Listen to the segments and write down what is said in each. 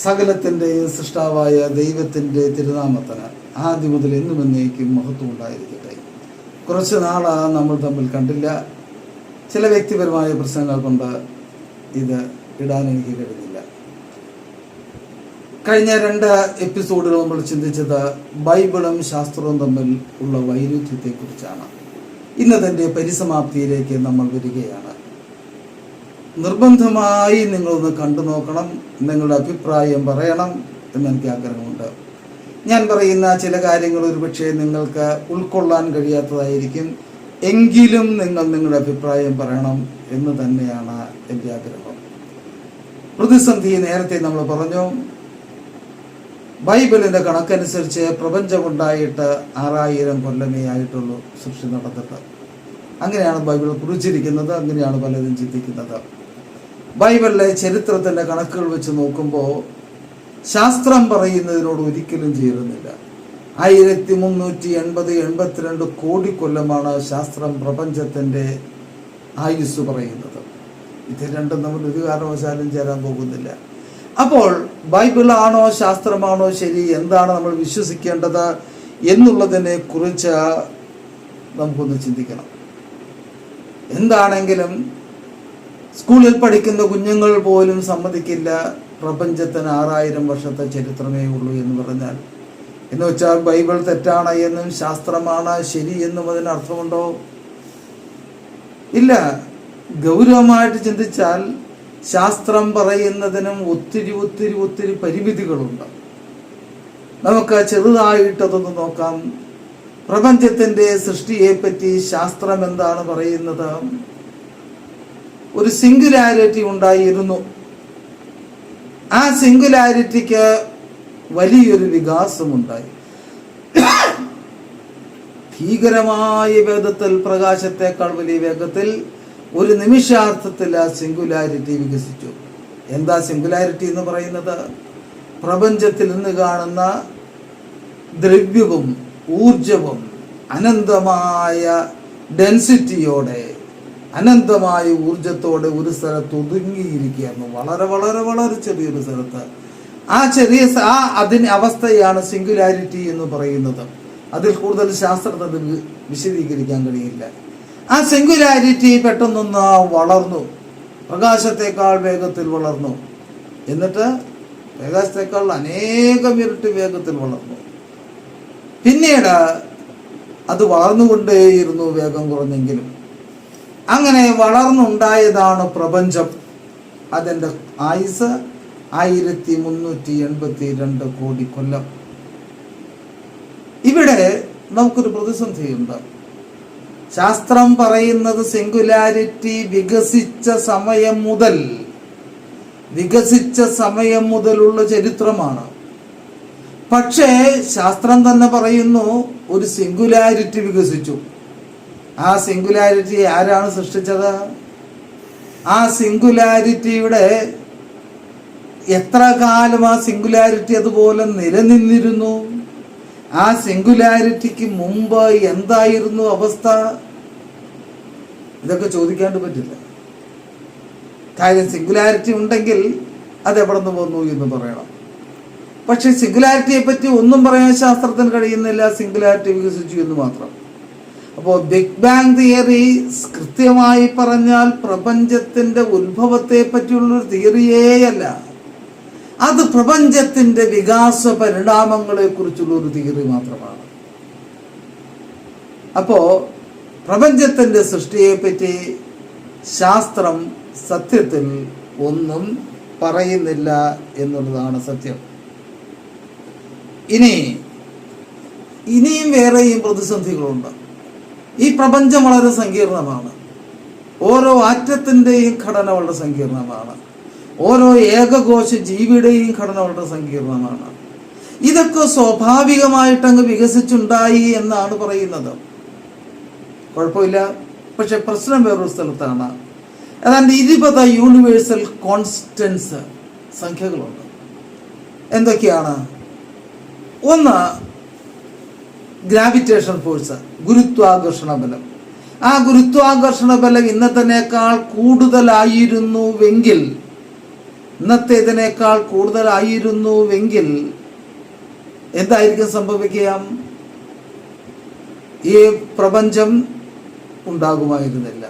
സകലത്തിൻ്റെയും സൃഷ്ടാവായ ദൈവത്തിൻ്റെ തിരുനാമത്തിന് ആദ്യം മുതൽ എന്നും എന്നേക്കും മഹത്വം ഉണ്ടായിരിക്കട്ടെ. കുറച്ച് നാളാണ് നമ്മൾ തമ്മിൽ കണ്ടില്ല. ചില വ്യക്തിപരമായ പ്രശ്നങ്ങൾ കൊണ്ട് ഇത് ഇടാൻ എനിക്ക് കഴിഞ്ഞില്ല. കഴിഞ്ഞ 2 എപ്പിസോഡുകൾ നമ്മൾ ചിന്തിച്ചത് ബൈബിളും ശാസ്ത്രവും തമ്മിൽ ഉള്ള വൈരുദ്ധ്യത്തെക്കുറിച്ചാണ്. ഇന്നതിൻ്റെ പരിസമാപ്തിയിലേക്ക് നമ്മൾ വരികയാണ്. നിർബന്ധമായി നിങ്ങളൊന്ന് കണ്ടു നോക്കണം, നിങ്ങളുടെ അഭിപ്രായം പറയണം എന്നെനിക്ക് ആഗ്രഹമുണ്ട്. ഞാൻ പറയുന്ന ചില കാര്യങ്ങൾ ഒരുപക്ഷെ നിങ്ങൾക്ക് ഉൾക്കൊള്ളാൻ കഴിയാത്തതായിരിക്കും, എങ്കിലും നിങ്ങൾ നിങ്ങളുടെ അഭിപ്രായം പറയണം എന്ന് തന്നെയാണ് എൻ്റെ ആഗ്രഹം. പ്രതിസന്ധി നേരത്തെ നമ്മൾ പറഞ്ഞു. ബൈബിളിൻ്റെ കണക്കനുസരിച്ച് പ്രപഞ്ചമുണ്ടായിട്ട് 6000 കൊല്ലമേ ആയിട്ടുള്ളൂ സൃഷ്ടി നടന്നിട്ട്. അങ്ങനെയാണ് ബൈബിൾ കുറിച്ചിരിക്കുന്നത്, അങ്ങനെയാണ് പലരും ചിന്തിക്കുന്നത്. ബൈബിളിലെ ചരിത്രത്തിൻ്റെ കണക്കുകൾ വെച്ച് നോക്കുമ്പോൾ ശാസ്ത്രം പറയുന്നതിനോട് ഒരിക്കലും ചേരുന്നില്ല. 1382 കോടി കൊല്ലമാണ് ശാസ്ത്രം പ്രപഞ്ചത്തിൻ്റെ ആയുസ് പറയുന്നത്. ഇത് രണ്ടും നമ്മൾ ഒരു കാരണവശാലും ചേരാൻ പോകുന്നില്ല. അപ്പോൾ ബൈബിളാണോ ശാസ്ത്രമാണോ ശരി, എന്താണ് നമ്മൾ വിശ്വസിക്കേണ്ടത് എന്നുള്ളതിനെ കുറിച്ച് നമുക്കൊന്ന് ചിന്തിക്കണം. എന്താണെങ്കിലും സ്കൂളിൽ പഠിക്കുന്ന കുഞ്ഞുങ്ങൾ പോലും സമ്മതിക്കില്ല പ്രപഞ്ചത്തിന് 6000 വർഷത്തെ ചരിത്രമേ ഉള്ളൂ എന്ന് പറഞ്ഞാൽ. എന്ന് വെച്ചാൽ ബൈബിൾ തെറ്റാണ് എന്നും ശാസ്ത്രമാണ് ശരി എന്നും അതിന് അർത്ഥമുണ്ടോ? ഇല്ല. ഗൗരവമായിട്ട് ചിന്തിച്ചാൽ ശാസ്ത്രം പറയുന്നതിനും ഒത്തിരി പരിമിതികളുണ്ട്. നമുക്ക് ചെറുതായിട്ടതൊന്ന് നോക്കാം. പ്രപഞ്ചത്തിൻ്റെ സൃഷ്ടിയെ പറ്റി ശാസ്ത്രം എന്താണ് പറയുന്നത്? ഒരു സിംഗുലാരിറ്റി ഉണ്ടായിരുന്നു. ആ സിംഗുലാരിറ്റിക്ക് വലിയൊരു വികാസമുണ്ടായി. ഭീകരമായ വേഗത്തിൽ, പ്രകാശത്തെക്കാൾ വലിയ വേഗത്തിൽ ഒരു നിമിഷാർത്ഥത്തിൽ ആ സിംഗുലാരിറ്റി വികസിച്ചു. എന്താ സിംഗുലാരിറ്റി എന്ന് പറയുന്നത്? പ്രപഞ്ചത്തിൽ നിന്ന് കാണുന്ന ദ്രവ്യവും ഊർജവും അനന്തമായ ഡെൻസിറ്റിയോടെ, അനന്തമായ ഊർജത്തോടെ ഒരു സ്ഥലത്ത് ഒതുങ്ങിയിരിക്കുകയായിരുന്നു. വളരെ ചെറിയൊരു സ്ഥലത്ത്. അതിന് അവസ്ഥയാണ് സിംഗുലാരിറ്റി എന്ന് പറയുന്നത്. അതിൽ കൂടുതൽ ശാസ്ത്രത്തിന് വിശദീകരിക്കാൻ കഴിയില്ല. ആ സിംഗുലാരിറ്റി പെട്ടെന്നൊന്ന് വളർന്നു, പ്രകാശത്തെക്കാൾ വേഗത്തിൽ വളർന്നു. എന്നിട്ട് പ്രകാശത്തെക്കാൾ അനേകം ഇരട്ടി വേഗത്തിൽ വളർന്നു. പിന്നീട് അത് വളർന്നുകൊണ്ടേയിരുന്നു, വേഗം കുറഞ്ഞെങ്കിലും. അങ്ങനെ വളർന്നുണ്ടായതാണ് പ്രപഞ്ചം. അതിൻ്റെ ആയുസ് 1382 കോടി കൊല്ലം. ഇവിടെ നമുക്കൊരു പ്രതിസന്ധിയുണ്ട്. ശാസ്ത്രം പറയുന്നത് സിംഗുലാരിറ്റി വികസിച്ച സമയം മുതലുള്ള ചരിത്രമാണ്. പക്ഷേ ശാസ്ത്രം തന്നെ പറയുന്നു ഒരു സിംഗുലാരിറ്റി വികസിച്ചു. ആ സിംഗുലാരിറ്റി ആരാണ് സൃഷ്ടിച്ചത്? ആ സിംഗുലാരിറ്റിയുടെ എത്ര കാലം ആ സിംഗുലാരിറ്റി അതുപോലെ നിലനിന്നിരുന്നു? ആ സിംഗുലാരിറ്റിക്ക് മുമ്പ് എന്തായിരുന്നു അവസ്ഥ? ഇതൊക്കെ ചോദിക്കാണ്ട് പറ്റില്ല. കാര്യം സിംഗുലാരിറ്റി ഉണ്ടെങ്കിൽ അത് എവിടെ നിന്ന് വന്നു എന്ന് പറയണം. പക്ഷെ സിംഗുലാരിറ്റിയെ പറ്റി ഒന്നും പറയാൻ ശാസ്ത്രത്തിന് കഴിയുന്നില്ല. സിംഗുലാരിറ്റി വികസിച്ചു എന്ന് മാത്രം. അപ്പോൾ ബിഗ് ബാങ് തിയറി കൃത്യമായി പറഞ്ഞാൽ പ്രപഞ്ചത്തിന്റെ ഉത്ഭവത്തെ പറ്റിയുള്ളൊരു തിയറിയേയല്ല. അത് പ്രപഞ്ചത്തിന്റെ വികാസ പരിണാമങ്ങളെ കുറിച്ചുള്ള ഒരു തിയറി മാത്രമാണ്. അപ്പോ പ്രപഞ്ചത്തിന്റെ സൃഷ്ടിയെ പറ്റി ശാസ്ത്രം സത്യത്തിൽ ഒന്നും പറയുന്നില്ല എന്നുള്ളതാണ് സത്യം. ഇനിയും വേറെയും പ്രതിസന്ധികളുണ്ട്. ഈ പ്രപഞ്ചം വളരെ സങ്കീർണമാണ്. ഓരോ ആറ്റത്തിൻ്റെയും ഘടന വളരെ സങ്കീർണമാണ്. ഓരോ ഏകകോശ ജീവിയുടെയും ഘടന വളരെ സങ്കീർണമാണ്. ഇതൊക്കെ സ്വാഭാവികമായിട്ടങ്ങ് വികസിച്ചുണ്ടായി എന്നാണ് പറയുന്നത്. കുഴപ്പമില്ല. പക്ഷെ പ്രശ്നം വേറൊരു സ്ഥലത്താണ്. ഏതാണ്ട് 20 യൂണിവേഴ്സൽ കോൺസ്റ്റൻസ് സംഖ്യകളുണ്ട്. എന്തൊക്കെയാണ്? ഒന്ന്, ഗ്രാവിറ്റേഷൻ ഫോഴ്സ്, ഗുരുത്വാകർഷണ ബലം. ആ ഗുരുത്വാകർഷണ ബലം ഇന്നത്തേക്കാൾ കൂടുതലായിരുന്നുവെങ്കിൽ ഇന്നത്തേതിനേക്കാൾ കൂടുതലായിരുന്നുവെങ്കിൽ എന്തായിരിക്കും സംഭവിക്കുക? ഈ പ്രപഞ്ചം ഉണ്ടാകുമായിരുന്നില്ല.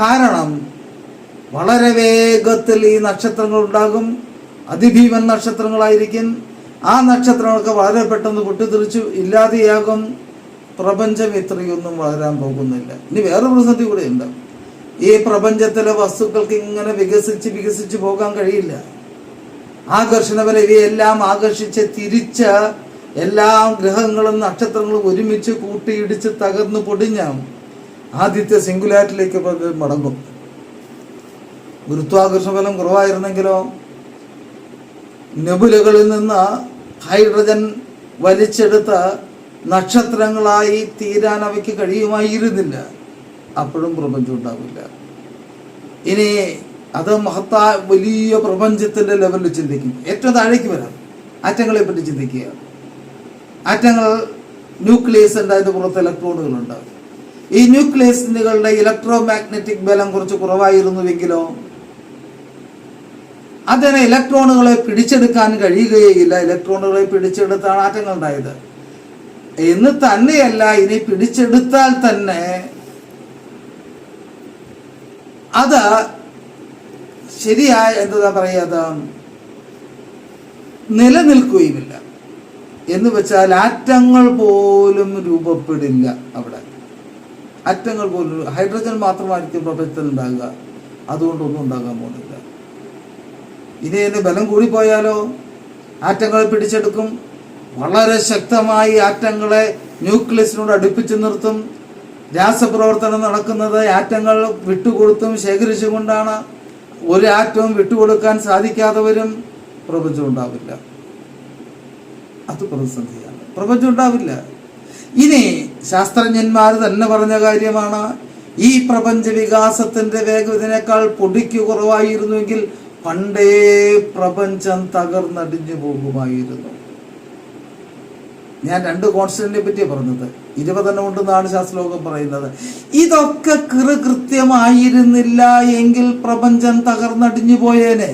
കാരണം വളരെ വേഗത്തിൽ ഈ നക്ഷത്രങ്ങൾ ഉണ്ടാകും. അതിഭീമൻ നക്ഷത്രങ്ങളായിരിക്കും. ആ നക്ഷത്രങ്ങളൊക്കെ വളരെ പെട്ടെന്ന് പൊട്ടിത്തെറിച്ചു ഇല്ലാതെയാകും. പ്രപഞ്ചം ഇത്രയൊന്നും വളരാൻ പോകുന്നില്ല. ഇനി വേറെ പ്രതിസന്ധി കൂടെ ഉണ്ട്. ഈ പ്രപഞ്ചത്തിലെ വസ്തുക്കൾക്ക് ഇങ്ങനെ വികസിച്ച് പോകാൻ കഴിയില്ല. ആകർഷണബലം ഇവയെല്ലാം ആകർഷിച്ച് തിരിച്ച എല്ലാ ഗ്രഹങ്ങളും നക്ഷത്രങ്ങളും ഒരുമിച്ച് കൂട്ടിയിടിച്ച് തകർന്നു പൊടിഞ്ഞ ആദ്യത്തെ സിംഗുലാരിറ്റിയിലേക്ക് മടങ്ങും. ഗുരുത്വാകർഷണ ബലം കുറവായിരുന്നെങ്കിലോ നെബുലകളിൽ നിന്ന് ഹൈഡ്രജൻ വലിച്ചെടുത്ത നക്ഷത്രങ്ങളായി തീരാൻ അവയ്ക്ക് കഴിയുമായിരുന്നില്ല. അപ്പോഴും പ്രപഞ്ചം ഉണ്ടാവില്ല. ഇനി അത് മഹത്തായ വലിയ പ്രപഞ്ചത്തിന്റെ ലെവലിൽ ചിന്തിക്കും. ഏറ്റവും താഴേക്ക് വരാം. ആറ്റങ്ങളെ പറ്റി ചിന്തിക്കുക. ആറ്റങ്ങൾ ന്യൂക്ലിയസ് ഉണ്ട്, അതിന്റെ പുറത്ത് ഇലക്ട്രോണുകളുണ്ട്. ഈ ന്യൂക്ലിയസുകളുടെ ഇലക്ട്രോ മാഗ്നറ്റിക് ബലം കുറച്ച് കുറവായിരുന്നുവെങ്കിലോ അതിന് ഇലക്ട്രോണുകളെ പിടിച്ചെടുക്കാൻ കഴിയുകയില്ല. ഇലക്ട്രോണുകളെ പിടിച്ചെടുത്താണ് ആറ്റങ്ങൾ ഉണ്ടായത്. എന്ന് തന്നെയല്ല, ഇനി പിടിച്ചെടുത്താൽ തന്നെ അത് ശരിയായ എന്താ പറയുക, നിലനിൽക്കുകയുമില്ല. എന്ന് വെച്ചാൽ ആറ്റങ്ങൾ പോലും രൂപപ്പെടില്ല. അവിടെ ആറ്റങ്ങൾ പോലും, ഹൈഡ്രജൻ മാത്രമായിരിക്കും പ്രപഞ്ചത്തിൽ ഉണ്ടാകുക. അതുകൊണ്ടൊന്നും ഉണ്ടാകാൻ പോകുന്നില്ല. ഇനി അതിന് ബലം കൂടിപ്പോയാലോ ആറ്റങ്ങളെ പിടിച്ചെടുക്കും. വളരെ ശക്തമായി ആറ്റങ്ങളെ ന്യൂക്ലിയസിനോട് അടുപ്പിച്ചു നിർത്തും. രാസപ്രവർത്തനം നടക്കുന്നത് ആറ്റങ്ങൾ വിട്ടുകൊടുത്തും ശേഖരിച്ചുകൊണ്ടാണ്. ഒരു ആറ്റവും വിട്ടുകൊടുക്കാൻ സാധിക്കാതെ വരും. പ്രപഞ്ചം ഉണ്ടാവില്ല. അത് പ്രതിസന്ധിയാണ്. പ്രപഞ്ചം ഉണ്ടാവില്ല. ഇനി ശാസ്ത്രജ്ഞന്മാർ തന്നെ പറഞ്ഞ കാര്യമാണ്, ഈ പ്രപഞ്ച വികാസത്തിന്റെ വേഗം ഇതിനേക്കാൾ പൊടിക്ക് കുറവായിരുന്നുവെങ്കിൽ പണ്ടേ പ്രപഞ്ചം തകർന്നടിഞ്ഞു പോകുമായിരുന്നു. ഞാൻ 2 കോൺസ്റ്റന്റിനെ പറ്റിയാണ് പറഞ്ഞത്. 20 ഉണ്ടെന്നാണ് ശാസ്ത്രലോകം പറയുന്നത്. ഇതൊക്കെ കൃത്യമായിരുന്നില്ല എങ്കിൽ പ്രപഞ്ചം തകർന്നടിഞ്ഞു പോയേനെ.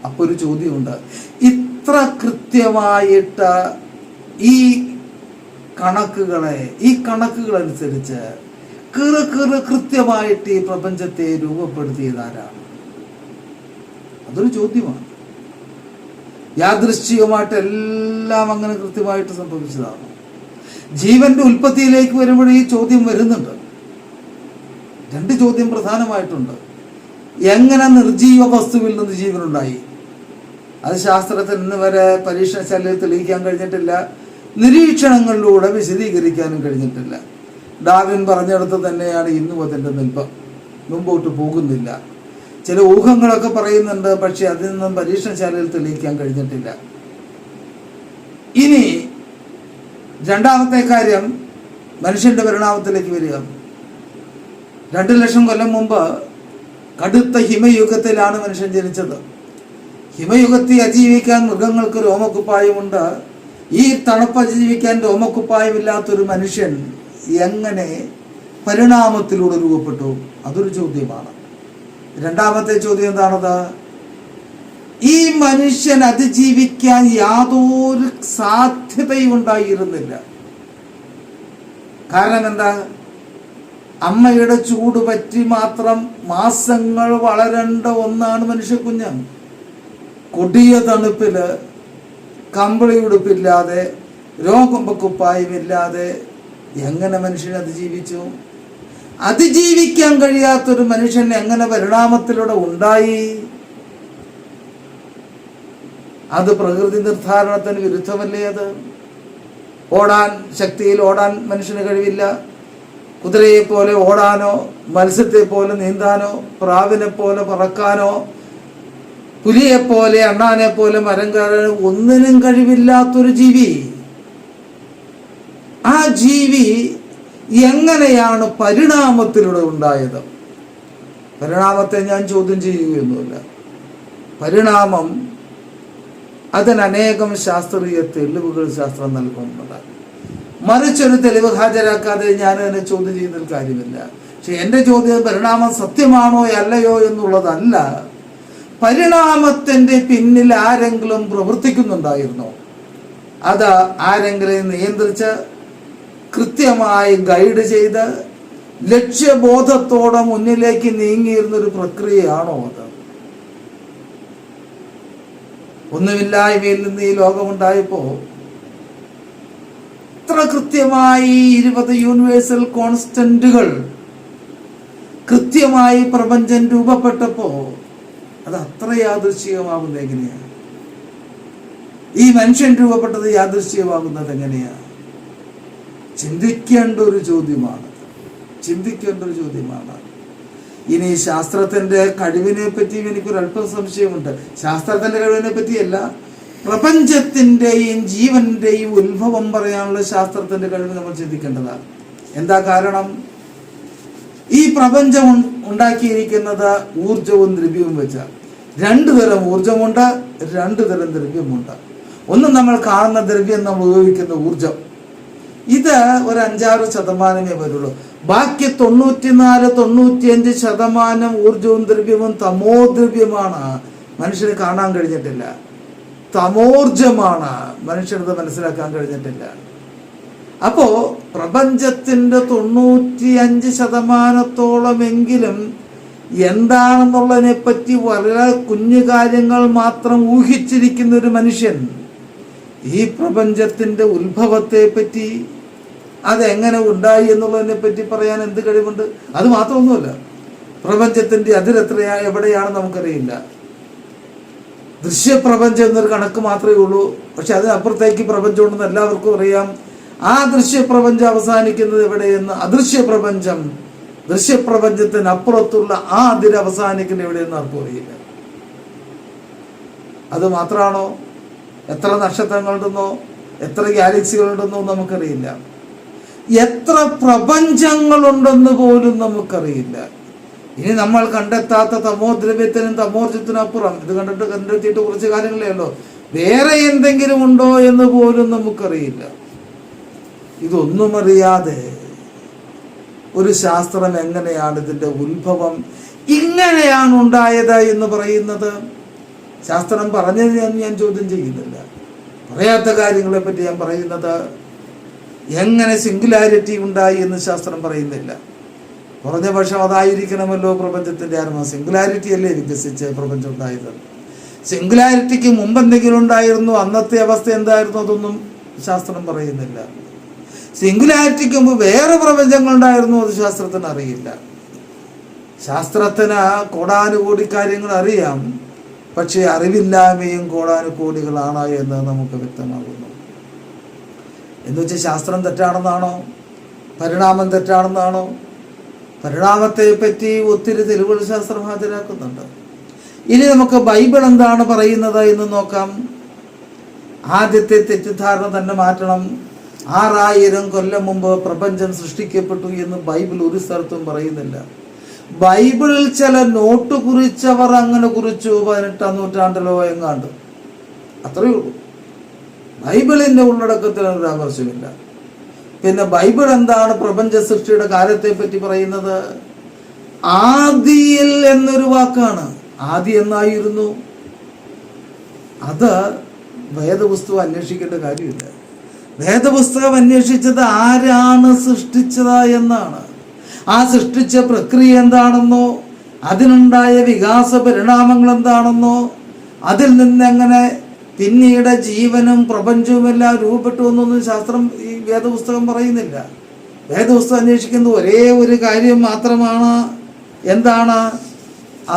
അപ്പൊ ഒരു ചോദ്യമുണ്ട്, ഇത്ര കൃത്യമായിട്ട് ഈ കണക്കുകളനുസരിച്ച് കൃത്യമായിട്ട് ഈ പ്രപഞ്ചത്തെ രൂപപ്പെടുത്തിയതാരാണ്? അതൊരു ചോദ്യമാണ്. യാദൃശ്ചികമായിട്ട് എല്ലാം അങ്ങനെ കൃത്യമായിട്ട് സംഭവിച്ചതാണ്. ജീവന്റെ ഉൽപ്പത്തിയിലേക്ക് വരുമ്പോൾ ഈ ചോദ്യം വരുന്നുണ്ട്. 2 ചോദ്യം പ്രധാനമായിട്ടുണ്ട്. എങ്ങനെ നിർജീവ വസ്തുവിൽ നിന്ന് ജീവനുണ്ടായി? അത് ശാസ്ത്രത്തിന് ഇന്ന് വരെ പരീക്ഷണശാലയിൽ തെളിയിക്കാൻ കഴിഞ്ഞിട്ടില്ല. നിരീക്ഷണങ്ങളിലൂടെ വിശദീകരിക്കാനും കഴിഞ്ഞിട്ടില്ല. ഡാർവിൻ പറഞ്ഞെടുത്ത് തന്നെയാണ് ഇന്നും അതിൻ്റെ നിൽപ്പ്. മുമ്പോട്ട് പോകുന്നില്ല. ചില ഊഹങ്ങളൊക്കെ പറയുന്നുണ്ട്, പക്ഷെ അതിൽ നിന്നും പരീക്ഷണശാലയിൽ തെളിയിക്കാൻ കഴിഞ്ഞിട്ടില്ല. ഇനി രണ്ടാമത്തെ കാര്യം, മനുഷ്യന്റെ പരിണാമത്തിലേക്ക് വരിക. 2 ലക്ഷം കൊല്ലം മുമ്പ് കടുത്ത ഹിമയുഗത്തിലാണ് മനുഷ്യൻ ജനിച്ചത്. ഹിമയുഗത്തെ അതിജീവിക്കാൻ മൃഗങ്ങൾക്ക് രോമക്കുപ്പായമുണ്ട്. ഈ തണുപ്പ് അതിജീവിക്കാൻ രോമക്കുപ്പായമില്ലാത്തൊരു മനുഷ്യൻ എങ്ങനെ പരിണാമത്തിലൂടെ രൂപപ്പെട്ടു? അതൊരു ചോദ്യമാണ്. രണ്ടാമത്തെ ചോദ്യം എന്താണത്? ഈ മനുഷ്യൻ അതിജീവിക്കാൻ യാതൊരു സാധ്യതയും ഉണ്ടായിരുന്നില്ല. കാരണം എന്താ? അമ്മയുടെ ചൂട് പറ്റി മാത്രം മാസങ്ങൾ വളരേണ്ട ഒന്നാണ് മനുഷ്യക്കുഞ്ഞ്. കൊടിയ തണുപ്പില് കമ്പിളി ഉടുപ്പില്ലാതെ രോഗക്കുപ്പായമില്ലാതെ എങ്ങനെ മനുഷ്യൻ അതിജീവിച്ചു? അതിജീവിക്കാൻ കഴിയാത്തൊരു മനുഷ്യൻ എങ്ങനെ പരിണാമത്തിലൂടെ ഉണ്ടായി? അത് പ്രകൃതി നിർദ്ധാരണത്തിന് വിരുദ്ധമല്ലേ? അത് ഓടാൻ ശക്തിയിൽ ഓടാൻ മനുഷ്യന് കഴിവില്ല. കുതിരയെ പോലെ ഓടാനോ മത്സ്യത്തെ പോലെ നീന്താനോ പ്രാവിനെ പോലെ പറക്കാനോ പുലിയെ പോലെ അണ്ണാനെ പോലെ മരം കയറാനോ ഒന്നിനും കഴിവില്ലാത്തൊരു ജീവി. ആ ജീവി എങ്ങനെയാണ് പരിണാമത്തിലൂടെ ഉണ്ടായത്? പരിണാമത്തെ ഞാൻ ചോദ്യം ചെയ്യുകയൊന്നുമില്ല. പരിണാമം അതിനനേകം ശാസ്ത്രീയ തെളിവുകൾ ശാസ്ത്രം നൽകുന്നുണ്ട്. മറിച്ചൊരു തെളിവ് ഹാജരാക്കാതെ ഞാൻ അതിനെ ചോദ്യം ചെയ്യുന്നതിൽ കാര്യമില്ല. പക്ഷെ എൻ്റെ ചോദ്യം പരിണാമം സത്യമാണോ അല്ലയോ എന്നുള്ളതല്ല. പരിണാമത്തിന്റെ പിന്നിൽ ആരെങ്കിലും പ്രവർത്തിക്കുന്നുണ്ടായിരുന്നോ? അത് ആരെങ്കിലും നിയന്ത്രിച്ച് കൃത്യമായി ഗൈഡ് ചെയ്ത് ലക്ഷ്യബോധത്തോടെ മുന്നിലേക്ക് നീങ്ങിയിരുന്നൊരു പ്രക്രിയയാണോ അത്? ഒന്നുമില്ലായ്മയിൽ നിന്ന് ഈ ലോകമുണ്ടായപ്പോ ഇത്ര കൃത്യമായി 20 യൂണിവേഴ്സൽ കോൺസ്റ്റന്റുകൾ കൃത്യമായി പ്രപഞ്ചം രൂപപ്പെട്ടപ്പോ അത് അത്ര യാദൃശ്ചികമാകുന്നത് എങ്ങനെയാ? ഈ മനുഷ്യൻ രൂപപ്പെട്ടത് യാദൃശ്ചികമാകുന്നത് എങ്ങനെയാ? ചിന്തിക്കേണ്ട ഒരു ചോദ്യമാണ്. ഇനി ശാസ്ത്രത്തിന്റെ കഴിവിനെ പറ്റിയും എനിക്കൊരല്പം സംശയമുണ്ട്. ശാസ്ത്രത്തിന്റെ കഴിവിനെ പറ്റിയല്ല, പ്രപഞ്ചത്തിന്റെയും ജീവന്റെയും ഉത്ഭവം പറയാനുള്ള ശാസ്ത്രത്തിന്റെ കഴിവ് നമ്മൾ ചിന്തിക്കേണ്ടതാണ്. എന്താ കാരണം? ഈ പ്രപഞ്ചം ഉണ്ടാക്കിയിരിക്കുന്നത് ഊർജവും ദ്രവ്യവും വെച്ചാൽ. 2 തരം ഊർജമുണ്ട്, 2 തരം ദ്രവ്യമുണ്ട്. ഒന്ന് നമ്മൾ കാണുന്ന ദ്രവ്യം, നമ്മൾ ഉപയോഗിക്കുന്ന ഊർജം. ഇത് ഒരു 5-6% വരുള്ളൂ. ബാക്കി 94-95% ഊർജവും ദ്രവ്യവും തമോദ്രവ്യമാണ്. മനുഷ്യന് കാണാൻ കഴിഞ്ഞിട്ടില്ല. തമോർജമാണ്. മനുഷ്യനത് മനസ്സിലാക്കാൻ കഴിഞ്ഞിട്ടില്ല. അപ്പോ പ്രപഞ്ചത്തിന്റെ 95%-ഓളമെങ്കിലും എന്താണെന്നുള്ളതിനെ പറ്റി വളരെ കുഞ്ഞു കാര്യങ്ങൾ മാത്രം ഊഹിച്ചിരിക്കുന്ന ഒരു മനുഷ്യൻ ഈ പ്രപഞ്ചത്തിന്റെ ഉത്ഭവത്തെ പറ്റി, അതെങ്ങനെ ഉണ്ടായി എന്നുള്ളതിനെ പറ്റി പറയാൻ എന്ത് കഴിവുണ്ട്? അത് മാത്രമൊന്നുമല്ല, പ്രപഞ്ചത്തിന്റെ അതിരെത്രയാ എവിടെയാണെന്ന് നമുക്കറിയില്ല. ദൃശ്യപ്രപഞ്ചം എന്നൊരു കണക്ക് മാത്രമേ ഉള്ളൂ. പക്ഷെ അതിനപ്പുറത്തേക്ക് പ്രപഞ്ചം ഉണ്ടെന്ന് എല്ലാവർക്കും അറിയാം. ആ ദൃശ്യപ്രപഞ്ചം അവസാനിക്കുന്നത് എവിടെയെന്ന്, ദൃശ്യപ്രപഞ്ചത്തിന് അപ്പുറത്തുള്ള ആ അതിര് അവസാനിക്കുന്നത് എവിടെയെന്ന് ആർക്കും അറിയില്ല. അത് മാത്രമാണോ? എത്ര നക്ഷത്രങ്ങളുണ്ടെന്നോ എത്ര ഗാലക്സികളുണ്ടെന്നോ നമുക്കറിയില്ല. എത്ര പ്രപഞ്ചങ്ങളുണ്ടെന്ന് പോലും നമുക്കറിയില്ല. ഇനി നമ്മൾ കണ്ടെത്താത്ത തമോദ്രവ്യത്തിനും തമോർജത്തിനും അപ്പുറം, ഇത് കണ്ടെത്തിയിട്ട് കുറച്ച് കാര്യങ്ങളേ ഉള്ളൂ, വേറെ എന്തെങ്കിലും ഉണ്ടോ എന്ന് പോലും നമുക്കറിയില്ല. ഇതൊന്നും അറിയാതെ ഒരു ശാസ്ത്രം എങ്ങനെയാണ് ഇതിന്റെ ഉത്ഭവം ഇങ്ങനെയാണ് ഉണ്ടായത് എന്ന് പറയുന്നത്? ശാസ്ത്രം പറഞ്ഞത് ഞാൻ ചോദ്യം ചെയ്യുന്നില്ല. പറയാത്ത കാര്യങ്ങളെ പറ്റി ഞാൻ പറയുന്നത്, എങ്ങനെ സിംഗുലാരിറ്റി ഉണ്ടായി എന്ന് ശാസ്ത്രം പറയുന്നില്ല. കുറഞ്ഞ പക്ഷം അതായിരിക്കണമല്ലോ പ്രപഞ്ചത്തിന്റെ ആരംഭം. സിംഗുലാരിറ്റി അല്ലേ വികസിച്ച് പ്രപഞ്ചം ഉണ്ടായത്. സിംഗുലാരിറ്റിക്ക് മുമ്പ് എന്തെങ്കിലും ഉണ്ടായിരുന്നു, അന്നത്തെ അവസ്ഥ എന്തായിരുന്നു, അതൊന്നും ശാസ്ത്രം പറയുന്നില്ല. സിംഗുലാരിറ്റിക്ക് മുമ്പ് വേറെ പ്രപഞ്ചങ്ങളുണ്ടായിരുന്നു, അത് ശാസ്ത്രത്തിന് അറിയില്ല. ശാസ്ത്രത്തിന് കോടാനുകോടി കാര്യങ്ങൾ അറിയാം, പക്ഷേ അറിവില്ലായ്മയും കോടാനുകോടികളാണ് എന്ന് നമുക്ക് വ്യക്തമാകുന്നു. എന്നുവെച്ചാൽ ശാസ്ത്രം തെറ്റാണെന്നാണോ? പരിണാമം തെറ്റാണെന്നാണോ? പരിണാമത്തെ പറ്റി ഒത്തിരി തെളിവുകൾ ശാസ്ത്രം ഹാജരാക്കുന്നുണ്ട്. ഇനി നമുക്ക് ബൈബിൾ എന്താണ് പറയുന്നത് എന്ന് നോക്കാം. ആദ്യത്തെ തെറ്റിദ്ധാരണ തന്നെ മാറ്റണം. 6000 കൊല്ലം മുമ്പ് പ്രപഞ്ചം സൃഷ്ടിക്കപ്പെട്ടു എന്ന് ബൈബിൾ ഒരു സ്ഥലത്തും പറയുന്നില്ല. ബൈബിളിൽ ചില നോട്ട് കുറിച്ചവർ അങ്ങനെ കുറിച്ചു, 18-ാം നൂറ്റാണ്ടിലോ എങ്ങാണ്ട്, അത്രയേ ഉള്ളൂ. ബൈബിളിന്റെ ഉള്ളടക്കത്തിൽ ഒരു ആവശ്യമില്ല. പിന്നെ ബൈബിൾ എന്താണ് പ്രപഞ്ച സൃഷ്ടിയുടെ കാലത്തെ പറ്റി പറയുന്നത്? ആദിയിൽ എന്നൊരു വാക്കാണ്. ആദി എന്നായിരുന്നു. അത് വേദപുസ്തകം അന്വേഷിക്കേണ്ട കാര്യമില്ല. വേദപുസ്തകം അന്വേഷിച്ചത് ആരാണ് സൃഷ്ടിച്ചത് എന്നാണ്. ആ സൃഷ്ടിച്ച പ്രക്രിയ എന്താണെന്നോ, അതിനുണ്ടായ വികാസ പരിണാമങ്ങൾ എന്താണെന്നോ, അതിൽ നിന്നെങ്ങനെ പിന്നീട് ജീവനും പ്രപഞ്ചവും എല്ലാം രൂപപ്പെട്ടു എന്നൊന്നും ശാസ്ത്രം ഈ വേദപുസ്തകം പറയുന്നില്ല. വേദപുസ്തകം അന്വേഷിക്കുന്നത് ഒരേ ഒരു കാര്യം മാത്രമാണ്. എന്താണ്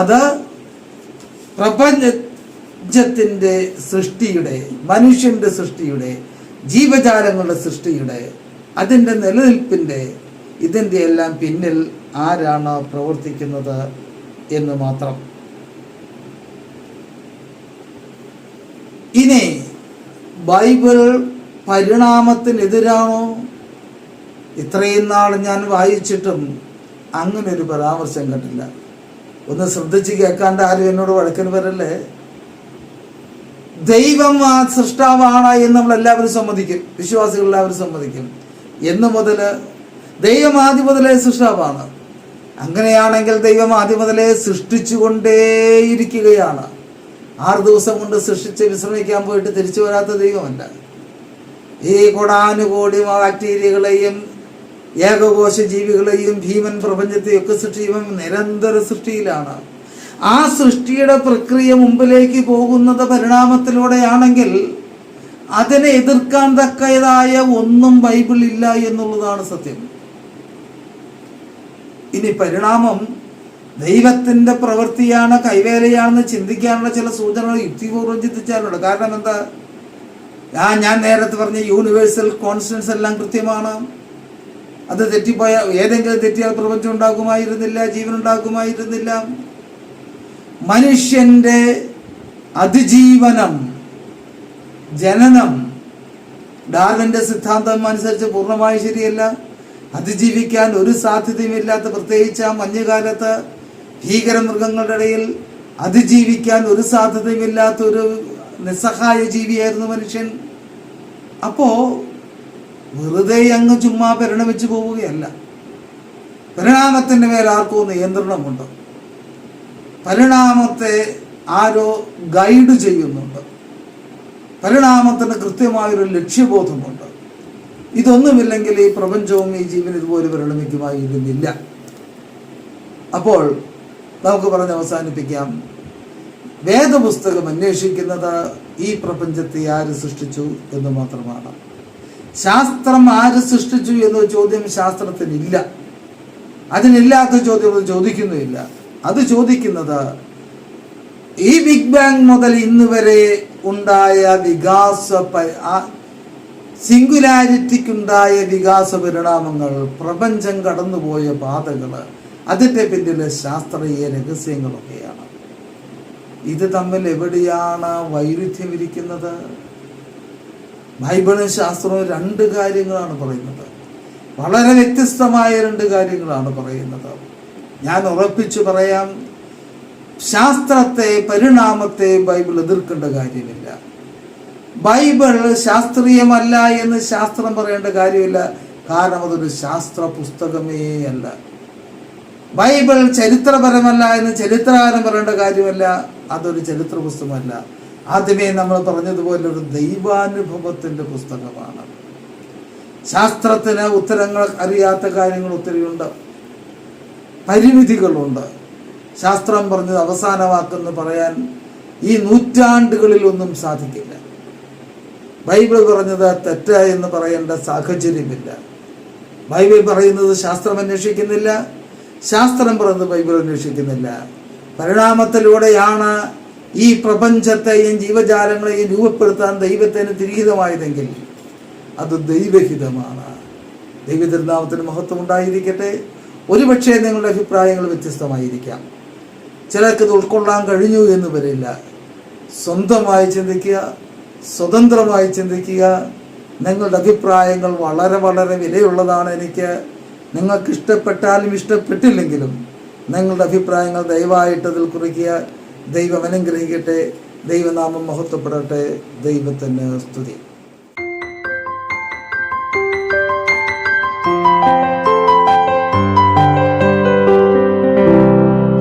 അത്? പ്രപഞ്ചത്തിന്റെ സൃഷ്ടിയുടെ, മനുഷ്യന്റെ സൃഷ്ടിയുടെ, ജീവജാലങ്ങളുടെ സൃഷ്ടിയുടെ, അതിൻ്റെ നിലനിൽപ്പിന്റെ, ഇതിൻ്റെ എല്ലാം പിന്നിൽ ആരാണ് പ്രവർത്തിക്കുന്നത് എന്ന് മാത്രം. ഇനി ബൈബിൾ പരിണാമത്തിനെതിരാണോ? ഇത്രയും നാൾ ഞാൻ വായിച്ചിട്ടും അങ്ങനെ ഒരു പരാമർശം കണ്ടില്ല. ഒന്ന് ശ്രദ്ധിച്ച് കേൾക്കാണ്ട് ആരും എന്നോട് വഴക്കിന് വരല്ലേ. ദൈവം ആ സൃഷ്ടാവാണ് എന്ന് നമ്മളെല്ലാവരും സമ്മതിക്കും, വിശ്വാസികൾ എല്ലാവരും സമ്മതിക്കും. എന്ന് മുതൽ ദൈവം ആദ്യം മുതലേ സൃഷ്ടാവാണ്. അങ്ങനെയാണെങ്കിൽ ദൈവം ആദ്യം മുതലേ സൃഷ്ടിച്ചുകൊണ്ടേയിരിക്കുകയാണ്. 6 ദിവസം കൊണ്ട് സൃഷ്ടിച്ച് വിശ്രമിക്കാൻ പോയിട്ട് തിരിച്ചു വരാത്ത ദൈവമല്ല. ഈ കോടാനുകോടി ബാക്ടീരിയകളെയും ഏകകോശ ജീവികളെയും ഭീമൻ പ്രപഞ്ചത്തെയും ഒക്കെ സൃഷ്ടിയും നിരന്തര സൃഷ്ടിയിലാണ്. ആ സൃഷ്ടിയുടെ പ്രക്രിയ മുമ്പിലേക്ക് പോകുന്നത് പരിണാമത്തിലൂടെയാണെങ്കിൽ അതിനെ എതിർക്കാൻ തക്കതായ ഒന്നും ബൈബിളില്ല എന്നുള്ളതാണ് സത്യം. ഇനി പരിണാമം ദൈവത്തിന്റെ പ്രവൃത്തിയാണ്, കൈവേലയാണെന്ന് ചിന്തിക്കാനുള്ള ചില സൂചനകൾ യുക്തിപൂർവ്വം ചിന്തിച്ചാലുണ്ട്. കാരണം എന്താ? ഞാൻ നേരത്തെ പറഞ്ഞ യൂണിവേഴ്സൽ കോൺസ്റ്റൻസ് എല്ലാം കൃത്യമാണ്. അത് തെറ്റിപ്പോയ ഏതെങ്കിലും തെറ്റിയാൽ പ്രപഞ്ചം ഉണ്ടാകുമായിരുന്നില്ല, ജീവൻ ഉണ്ടാകുമായിരുന്നില്ല. മനുഷ്യന്റെ അതിജീവനം, ജനനം ഡാർവിന്റെ സിദ്ധാന്തം അനുസരിച്ച് പൂർണ്ണമായി ശരിയല്ല. അതിജീവിക്കാൻ ഒരു സാധ്യതയുമില്ലാത്ത, പ്രത്യേകിച്ച് ആ മഞ്ഞുകാലത്ത് ഭീകര മൃഗങ്ങളുടെ ഇടയിൽ അതിജീവിക്കാൻ ഒരു സാധ്യതയുമില്ലാത്തൊരു നിസ്സഹായ ജീവിയായിരുന്നു മനുഷ്യൻ. അപ്പോ വെറുതെ അങ്ങ് ചുമ്മാ പരിണമിച്ചു പോവുകയല്ല. പരിണാമത്തിന്റെ മേൽ ആർക്കോ നിയന്ത്രണമുണ്ട്. പരിണാമത്തെ ആരോ ഗൈഡ് ചെയ്യുന്നുണ്ട്. പരിണാമത്തിന് കൃത്യമായൊരു ലക്ഷ്യബോധമുണ്ട്. ഇതൊന്നുമില്ലെങ്കിൽ ഈ പ്രപഞ്ചവും ഈ ജീവൻ ഇതുപോലെ പരിണമിക്കുമായിരുന്നില്ല. അപ്പോൾ നമുക്ക് പറഞ്ഞ് അവസാനിപ്പിക്കാം. വേദപുസ്തകം അന്വേഷിക്കുന്നത് ഈ പ്രപഞ്ചത്തെ ആര് സൃഷ്ടിച്ചു എന്ന് മാത്രമാണ്. ശാസ്ത്രം ആര് സൃഷ്ടിച്ചു എന്ന ചോദ്യം ശാസ്ത്രത്തിനില്ല. അതിനില്ലാത്ത ചോദ്യം അത് ചോദിക്കുന്നുമില്ല. അത് ചോദിക്കുന്നത് ഈ ബിഗ് ബാങ് മുതൽ ഇന്ന് വരെ ഉണ്ടായ സിംഗുലാരിറ്റിക്കുണ്ടായ വികാസ പരിണാമങ്ങൾ, പ്രപഞ്ചം കടന്നുപോയ പാതകൾ, അതിൻ്റെ പിന്നിലെ ശാസ്ത്രീയ രഹസ്യങ്ങളൊക്കെയാണ്. ഇത് തമ്മിൽ എവിടെയാണ് വൈരുദ്ധ്യം ഇരിക്കുന്നത്? ബൈബിളും ശാസ്ത്രവും 2 കാര്യങ്ങളാണ് പറയുന്നത്. വളരെ വ്യത്യസ്തമായ 2 കാര്യങ്ങളാണ് പറയുന്നത്. ഞാൻ ഉറപ്പിച്ചു പറയാം, ശാസ്ത്രത്തെ, പരിണാമത്തെ ബൈബിൾ എതിർക്കേണ്ട കാര്യമില്ല. ബൈബിൾ ശാസ്ത്രീയമല്ല എന്ന് ശാസ്ത്രം പറയേണ്ട കാര്യമില്ല. കാരണം അതൊരു ശാസ്ത്ര പുസ്തകമേ അല്ല. ബൈബിൾ ചരിത്രപരമല്ല എന്ന് ചരിത്രകാരൻ പറയേണ്ട കാര്യമല്ല. അതൊരു ചരിത്ര പുസ്തകമല്ല. ആദ്യമേ നമ്മൾ പറഞ്ഞതുപോലെ ഒരു ദൈവാനുഭവത്തിന്റെ പുസ്തകമാണ്. ശാസ്ത്രത്തിന് ഉത്തരങ്ങൾ അറിയാത്ത കാര്യങ്ങൾ ഒത്തിരിയുണ്ട്, പരിമിതികളുണ്ട്. ശാസ്ത്രം പറഞ്ഞത് അവസാന വാക്കെന്ന് പറയാൻ ഈ നൂറ്റാണ്ടുകളിലൊന്നും സാധിക്കില്ല. ബൈബിൾ പറഞ്ഞത് തെറ്റായി എന്ന് പറയേണ്ട സാഹചര്യമില്ല. ബൈബിൾ പറയുന്നത് ശാസ്ത്രം അന്വേഷിക്കുന്നില്ല, ശാസ്ത്രം പറയുന്നത് ബൈബിൾ അന്വേഷിക്കുന്നില്ല. പരിണാമത്തിലൂടെയാണ് ഈ പ്രപഞ്ചത്തെയും ജീവജാലങ്ങളെയും രൂപപ്പെടുത്താൻ ദൈവത്തിന് തിരിഹിതമായതെങ്കിൽ അത് ദൈവഹിതമാണ്. ദൈവതിരുനാമത്തിന് മഹത്വം ഉണ്ടായിരിക്കട്ടെ. ഒരുപക്ഷെ നിങ്ങളുടെ അഭിപ്രായങ്ങൾ വ്യത്യസ്തമായിരിക്കാം. ചിലർക്ക് ഇത് ഉൾക്കൊള്ളാൻ കഴിഞ്ഞു എന്ന് വരില്ല. സ്വന്തമായി ചിന്തിക്കുക, സ്വതന്ത്രമായി ചിന്തിക്കുക. നിങ്ങളുടെ അഭിപ്രായങ്ങൾ വളരെ വളരെ വിലയുള്ളതാണ്. എനിക്ക് നിങ്ങൾക്ക് ഇഷ്ടപ്പെട്ടാലും ഇഷ്ടപ്പെട്ടില്ലെങ്കിലും നിങ്ങളുടെ അഭിപ്രായങ്ങൾ ദയവായിട്ടതിൽ കുറിക്കുക. ദൈവം അനുഗ്രഹിക്കട്ടെ. ദൈവനാമം മഹത്വപ്പെടട്ടെ. ദൈവത്തിന് സ്തുതി.